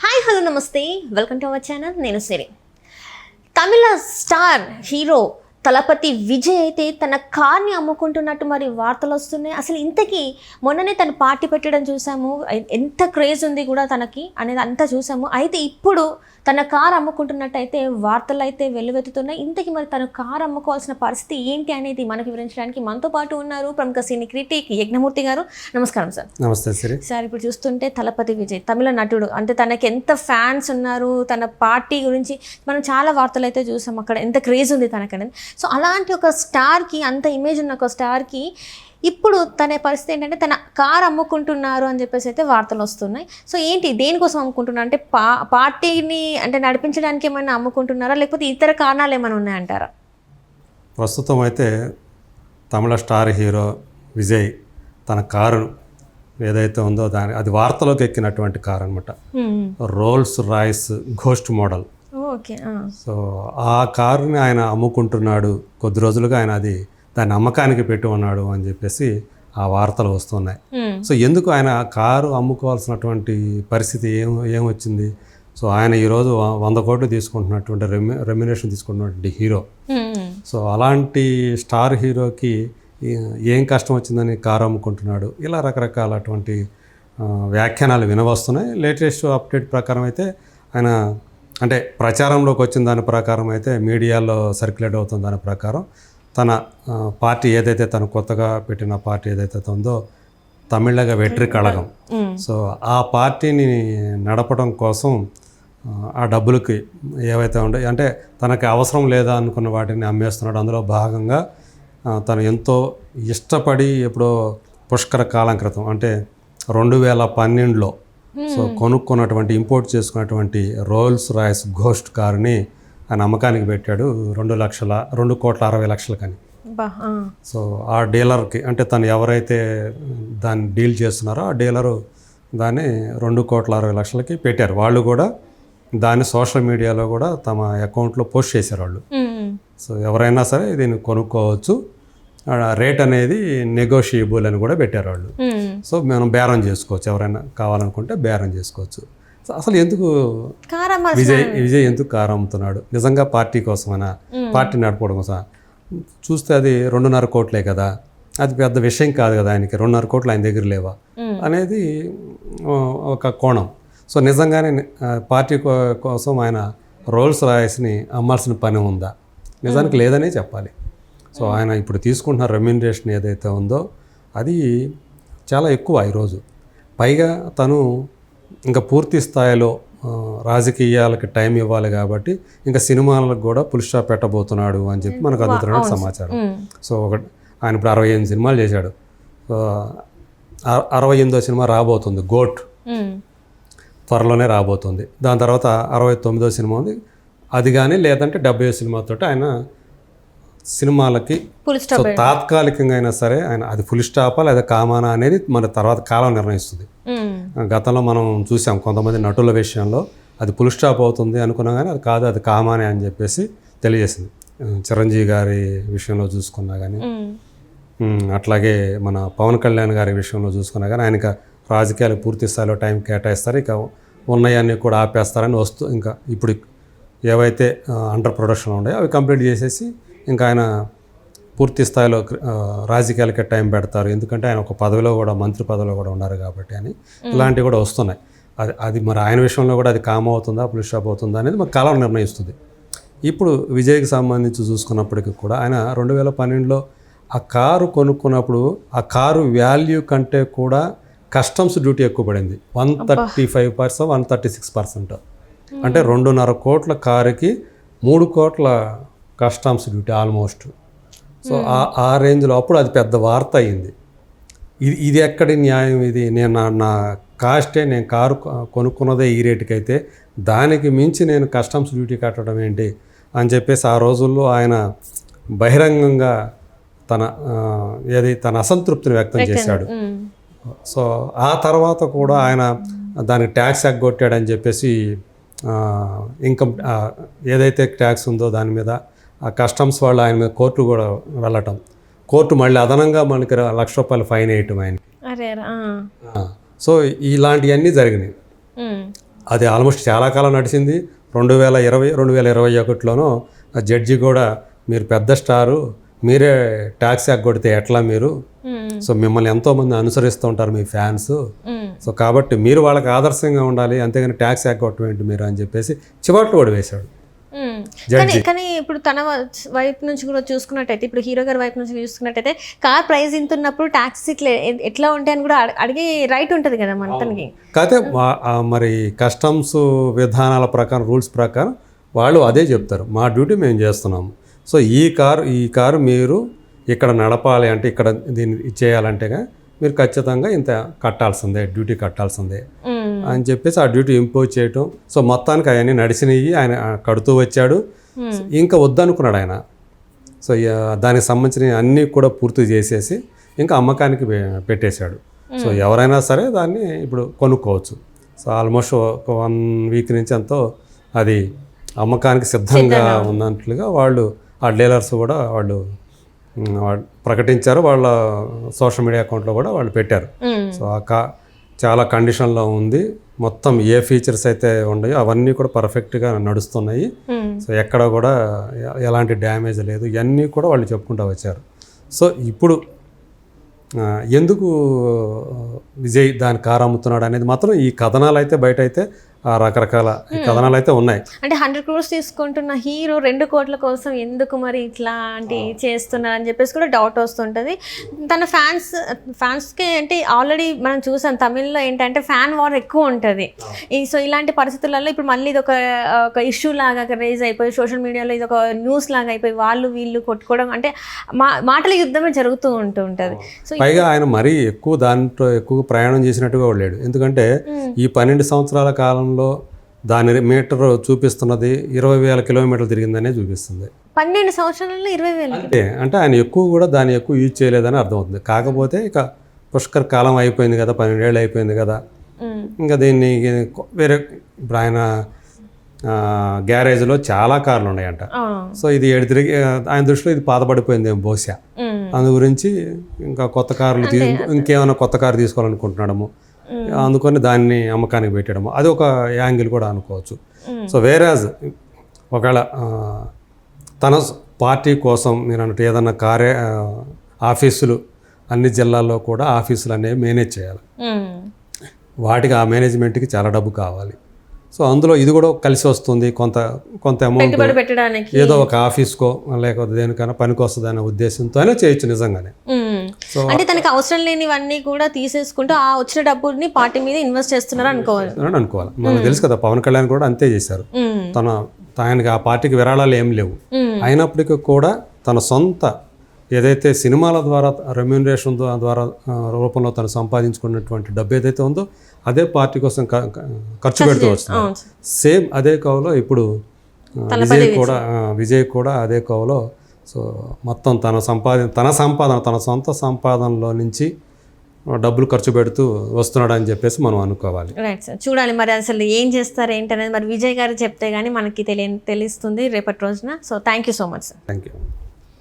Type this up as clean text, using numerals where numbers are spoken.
Hi hello నమస్తే welcome to our channel. నేను సిరి. తమిళ star hero Thalapathy Vijay అయితే తన కార్ని అమ్ముకుంటున్నట్టు మరి వార్తలు వస్తున్నాయి. అసలు ఇంతకీ మొన్ననే తను పార్టీ పెట్టడం చూసాము, ఎంత క్రేజ్ ఉంది కూడా తనకి అనేది అంతా చూసాము. అయితే ఇప్పుడు తన కార్ అమ్ముకుంటున్నట్టు అయితే వార్తలు అయితే వెల్లువెత్తుతున్నాయి. ఇంతకీ మరి తను కార్ అమ్ముకోవాల్సిన పరిస్థితి ఏంటి అనేది మనకు వివరించడానికి మనతో పాటు ఉన్నారు ప్రముఖ సినీ క్రిటిక్ యజ్ఞమూర్తి గారు. నమస్కారం సార్. నమస్తే సిరి. సార్, ఇప్పుడు చూస్తుంటే తలపతి విజయ్ తమిళ నటుడు, అంటే తనకి ఎంత ఫ్యాన్స్ ఉన్నారు, తన పార్టీ గురించి మనం చాలా వార్తలు అయితే చూసాం, అక్కడ ఎంత క్రేజ్ ఉంది తనకనేది. సో అలాంటి ఒక స్టార్కి, అంత ఇమేజ్ ఉన్న ఒక స్టార్కి ఇప్పుడు తన పరిస్థితి ఏంటంటే తన కార్ అమ్ముకుంటున్నారు అని చెప్పేసి అయితే వార్తలు వస్తున్నాయి. సో ఏంటి, దేనికోసం అమ్ముకుంటున్నారు అంటే పార్టీని అంటే నడిపించడానికి ఏమైనా అమ్ముకుంటున్నారా, లేకపోతే ఇతర కారణాలు ఏమైనా ఉన్నాయంటారా? ప్రస్తుతం అయితే తమిళ స్టార్ హీరో విజయ్ తన కారు ఏదైతే ఉందో అది వార్తలోకి ఎక్కినటువంటి కారు అనమాట. Rolls Royce ghost model. Okay. So ఆ కారుని ఆయన అమ్ముకుంటున్నాడు. కొద్ది రోజులుగా ఆయన దాన్ని అమ్మకానికి పెట్టి ఉన్నాడు అని చెప్పేసి ఆ వార్తలు వస్తున్నాయి. సో ఎందుకు ఆయన కారు అమ్ముకోవాల్సినటువంటి పరిస్థితి ఏమొచ్చింది? సో ఆయన ఈరోజు 100 కోట్లు తీసుకుంటున్నటువంటి రెమ్యునేషన్ తీసుకుంటున్నటువంటి హీరో. సో అలాంటి స్టార్ హీరోకి ఏం కష్టం వచ్చిందని కారు అమ్ముకుంటున్నాడు, ఇలా రకరకాలటువంటి వ్యాఖ్యానాలు వినవస్తున్నాయి. లేటెస్ట్ అప్డేట్ ప్రకారం అయితే ఆయన అంటే ప్రచారంలోకి వచ్చిన దాని ప్రకారం అయితే, మీడియాలో సర్క్యులేట్ అవుతున్న దాని ప్రకారం తన పార్టీ ఏదైతే తను కొత్తగా పెట్టిన పార్టీ ఏదైతే ఉందో తమిళగ వెట్రి కళగం, సో ఆ పార్టీని నడపడం కోసం ఆ డబ్బులకి ఏవైతే ఉంటాయి అంటే తనకి అవసరం లేదా అనుకున్న వాటిని అమ్మేస్తున్నాడు. అందులో భాగంగా తను ఎంతో ఇష్టపడి ఎప్పుడో పుష్కర కాలం క్రితం అంటే 2012లో సో కొనుక్కున్నటువంటి ఇంపోర్ట్ చేసుకున్నటువంటి రోల్స్ రాయ్స్ ఘోస్ట్ కారుని ఆయన అమ్మకానికి పెట్టాడు 2,60,00,000 కని. సో ఆ డీలర్కి అంటే తను ఎవరైతే దాన్ని డీల్ చేస్తున్నారో ఆ డీలరు దాన్ని 2,60,00,000కి పెట్టారు. వాళ్ళు కూడా దాన్ని సోషల్ మీడియాలో కూడా తమ అకౌంట్లో పోస్ట్ చేశారు వాళ్ళు. సో ఎవరైనా సరే దీన్ని కొనుక్కోవచ్చు, రేట్ అనేది నెగోషియబుల్ అని కూడా పెట్టారు వాళ్ళు. సో మనం బేరం చేసుకోవచ్చు, ఎవరైనా కావాలనుకుంటే బేరం చేసుకోవచ్చు. సో అసలు ఎందుకు విజయ్ ఎందుకు కారు అమ్ముతున్నాడు? నిజంగా పార్టీ కోసమైనా, పార్టీ నడపడం కోసం? చూస్తే అది 2.5 కోట్లే కదా, అది పెద్ద విషయం కాదు కదా ఆయనకి. 2.5 కోట్లు ఆయన దగ్గర లేవా అనేది ఒక కోణం. సో నిజంగానే పార్టీ కోసం ఆయన రోల్స్ రాయ్స్ని అమ్మాల్సిన పని ఉందా? నిజానికి లేదనే చెప్పాలి. సో ఆయన ఇప్పుడు తీసుకుంటున్న రెమ్యునరేషన్ ఏదైతే ఉందో అది చాలా ఎక్కువ ఈరోజు. పైగా తను ఇంకా పూర్తి స్థాయిలో రాజకీయాలకి టైం ఇవ్వాలి కాబట్టి ఇంకా సినిమాలకు కూడా ఫుల్ స్టాప్ పెట్టబోతున్నాడు అని చెప్పి మనకు అందుతున్నట్టు సమాచారం. సో ఆయన ఇప్పుడు 68 సినిమాలు చేశాడు. 68వ సినిమా రాబోతుంది, గోట్ త్వరలోనే రాబోతుంది. దాని తర్వాత 69వ సినిమా ఉంది, అది కానీ లేదంటే 70వ సినిమాతో ఆయన సినిమాలకి సో తాత్కాలికంగా అయినా సరే ఆయన అది ఫుల్ స్టాపా లేదా కామానా అనేది మన తర్వాత కాలం నిర్ణయిస్తుంది. గతంలో మనం చూసాం కొంతమంది నటుల విషయంలో అది ఫుల్ స్టాప్ అవుతుంది అనుకున్నాం, కానీ అది కాదు, అది కామానే అని చెప్పేసి తెలియజేసింది. చిరంజీవి గారి విషయంలో చూసుకున్నా కానీ, అట్లాగే మన పవన్ కళ్యాణ్ గారి విషయంలో చూసుకున్నా కానీ ఆయనకి రాజకీయాలకు పూర్తి స్థాయిలో టైం కేటాయిస్తారు, ఇక ఉన్నాయన్నీ కూడా ఆపేస్తారని ఇంకా ఇప్పుడు ఏవైతే అండర్ ప్రొడక్షన్ ఉన్నాయో అవి కంప్లీట్ చేసేసి ఇంకా ఆయన పూర్తి స్థాయిలో రాజకీయాలకే టైం పెడతారు. ఎందుకంటే ఆయన ఒక పదవిలో కూడా, మంత్రి పదవిలో కూడా ఉన్నారు కాబట్టి అని ఇలాంటివి కూడా వస్తున్నాయి. అది మరి ఆయన విషయంలో కూడా అది కామ్ అవుతుందా, ఫుల్ స్టాప్ అవుతుందా అనేది మాకు కాలం నిర్ణయిస్తుంది. ఇప్పుడు విజయ్కి సంబంధించి చూసుకున్నప్పటికీ కూడా ఆయన 2012లో ఆ కారు కొనుక్కున్నప్పుడు ఆ కారు వాల్యూ కంటే కూడా కస్టమ్స్ డ్యూటీ ఎక్కువ పడింది. 135%, 136%. అంటే 2.5 కోట్ల కారుకి 3 కోట్ల కస్టమ్స్ డ్యూటీ ఆల్మోస్ట్. సో ఆ రేంజ్లో అప్పుడు అది పెద్ద వార్త అయింది. ఇది ఎక్కడి న్యాయం? ఇది నా కాస్టే, నేను కారు కొనుక్కున్నదే ఈ రేటుకి అయితే దానికి మించి నేను కస్టమ్స్ డ్యూటీ కట్టడం ఏంటి అని చెప్పేసి ఆ రోజుల్లో ఆయన బహిరంగంగా తన అసంతృప్తిని వ్యక్తం చేశాడు. సో ఆ తర్వాత కూడా ఆయన దానికి ట్యాక్స్ ఎగ్గొట్టాడని చెప్పేసి ఇన్కమ్ ఏదైతే ట్యాక్స్ ఉందో దాని మీద ఆ కస్టమ్స్ వాళ్ళు ఆయన మీద కోర్టు కూడా వెళ్ళటం, కోర్టు మళ్ళీ అదనంగా మనకి ₹1,00,000 ఫైన్ వేయటం ఆయనకి. సో ఇలాంటివన్నీ జరిగినాయి. అది ఆల్మోస్ట్ చాలా కాలం నడిచింది. 2020, 2021లోనో జడ్జి కూడా మీరు పెద్ద స్టారు, మీరే ట్యాక్స్ ఎగ్గొడితే ఎట్లా మీరు, సో మిమ్మల్ని ఎంతోమంది అనుసరిస్తూ ఉంటారు మీ ఫ్యాన్స్, సో కాబట్టి మీరు వాళ్ళకి ఆదర్శంగా ఉండాలి, అంతేగాని ట్యాక్స్ ఎగ్గొట్టడం ఏంటి మీరు అని చెప్పేసి చివాట్లు కూడా వేశాడు. కానీ ఇప్పుడు తన వైపు నుంచి కూడా చూసుకున్నట్టయితే, ఇప్పుడు హీరో గారి వైపు నుంచి చూసుకున్నట్టయితే కార్ ప్రైస్ ఇంత ఉన్నప్పుడు ట్యాక్స్ ఇట్లా ఎట్లా ఉంటాయని కూడా అడిగే రైట్ ఉంటుంది కదా మన తనకి. కాకపోతే మరి కస్టమ్స్ విధానాల ప్రకారం, రూల్స్ ప్రకారం వాళ్ళు అదే చెప్తారు, మా డ్యూటీ మేము చేస్తున్నాము. సో ఈ కారు మీరు ఇక్కడ నడపాలి అంటే, ఇక్కడ దీన్ని చేయాలంటేగా మీరు ఖచ్చితంగా ఇంత కట్టాల్సిందే, డ్యూటీ కట్టాల్సిందే అని చెప్పేసి ఆ డ్యూటీ ఇంపోజ్ చేయటం. సో మొత్తానికి అవన్నీ నడిచినవి ఆయన కడుతూ వచ్చాడు. ఇంకా వద్దనుకున్నాడు ఆయన. సో దానికి సంబంధించిన అన్నీ కూడా పూర్తి చేసేసి ఇంకా అమ్మకానికి పెట్టేశాడు. సో ఎవరైనా సరే దాన్ని ఇప్పుడు కొనుక్కోవచ్చు. సో ఆల్మోస్ట్ ఒక 1 వీక్ నుంచి ఎంతో అది అమ్మకానికి సిద్ధంగా ఉన్నట్లుగా వాళ్ళు ఆ డీలర్స్ కూడా వాళ్ళు ప్రకటించారు. వాళ్ళ సోషల్ మీడియా అకౌంట్లో కూడా వాళ్ళు పెట్టారు. సో చాలా కండిషన్లో ఉంది. మొత్తం ఏ ఫీచర్స్ అయితే ఉన్నాయో అవన్నీ కూడా పర్ఫెక్ట్గా నడుస్తున్నాయి. సో ఎక్కడ కూడా ఎలాంటి డ్యామేజ్ లేదు, ఇవన్నీ కూడా వాళ్ళు చెప్పుకుంటూ వచ్చారు. సో ఇప్పుడు ఎందుకు విజయ్ దాని కారు అమ్ముతున్నాడు అనేది మాత్రం ఈ కథనాలు అయితే బయట అయితే రకరకాల కథనాలు అయితే ఉన్నాయి. అంటే 100 crores తీసుకుంటున్న హీరో 2 కోట్ల కోసం ఎందుకు మరి ఇట్లాంటి చేస్తున్నారు అని చెప్పేసి కూడా డౌట్ వస్తుంటుంది. తన ఫ్యాన్స్కి అంటే ఆల్రెడీ మనం చూసాం తమిళ్లో ఏంటంటే ఫ్యాన్ వార్ ఎక్కువ ఉంటుంది. సో ఇలాంటి పరిస్థితులలో ఇప్పుడు మళ్ళీ ఇది ఒక ఇష్యూ లాగా రేజ్ అయిపోయి సోషల్ మీడియాలో ఇది ఒక న్యూస్ లాగా అయిపోయి వాళ్ళు వీళ్ళు కొట్టుకోవడం అంటే మాటల యుద్ధమే జరుగుతూ ఉంటుంది. సో పైగా ఆయన మరీ దాంట్లో ఎక్కువ ప్రయాణం చేసినట్టుగా లేడు. ఎందుకంటే ఈ 12 సంవత్సరాల కాలంలో దాని మీటర్ చూపిస్తున్నది 20,000 కిలోమీటర్లు తిరిగిందనే చూపిస్తుంది. 12 సంవత్సరాలలో 20,000 అంటే ఆయన దాన్ని ఎక్కువ యూజ్ చేయలేదని అర్థమవుతుంది. కాకపోతే ఇక పుష్కర్ కాలం అయిపోయింది కదా, 12 ఏళ్ళు అయిపోయింది కదా, ఇంకా దీన్ని వేరే ఇప్పుడు ఆయన గ్యారేజ్లో చాలా కార్లు ఉన్నాయంట. సో ఇది తిరిగి ఆయన దృష్టిలో ఇది పాతపడిపోయింది ఏం బహుశా, అందు గురించి ఇంకా కొత్త కార్లు ఇంకేమైనా కొత్త కారు తీసుకోవాలనుకుంటున్నాడము, అందుకని దాన్ని అమ్మకానికి పెట్టడము, అది ఒక యాంగిల్ కూడా అనుకోవచ్చు. సో వేరేజ్ ఒకవేళ తన పార్టీ కోసం మీరు అన్నట్టు ఏదన్నా ఆఫీసులు అన్ని జిల్లాల్లో కూడా ఆఫీసులు అనేవి మేనేజ్ చేయాలి. వాటికి ఆ మేనేజ్మెంట్కి చాలా డబ్బు కావాలి. సో అందులో ఇది కూడా కలిసి వస్తుంది, కొంత అమౌంట్ పెట్టడానికి ఏదో ఒక ఆఫీస్కో లేకపోతే దేనికైనా పనికి వస్తుంది అనే ఉద్దేశంతోనే చేయొచ్చు నిజంగానే. సో అంటే తనకి అవసరం లేనివన్నీ కూడా తీసేసుకుంటూ ఆ వచ్చిన డబ్బుని పార్టీ మీద ఇన్వెస్ట్ చేస్తున్నారు అనుకోవాలి. మనకు తెలుసు కదా, పవన్ కళ్యాణ్ కూడా అంతే చేశారు. ఆయనకి ఆ పార్టీకి విరాళాలు ఏం లేవు, అయినప్పటికీ కూడా తన సొంత ఏదైతే సినిమాల ద్వారా రెమ్యూనరేషన్ ద్వారా రూపంలో తను సంపాదించుకున్నటువంటి డబ్బు ఏదైతే ఉందో అదే పార్టీ కోసం ఖర్చు పెడుతూ వస్తున్నారు. సేమ్ అదే కోవలో ఇప్పుడు విజయ్ కూడా అదే కోవలో. సో మొత్తం తన సొంత సంపాదనలో నుంచి డబ్బులు ఖర్చు పెడుతూ వస్తున్నాడు అని చెప్పేసి మనం అనుకోవాలి. రైట్ సార్, చూడాలి మరి అసలు ఏం చేస్తారు ఏంటనేది మరి విజయ్ గారు చెప్తే కానీ మనకి తెలుస్తుంది రేపటి రోజున. So thank you so much sir. Thank you.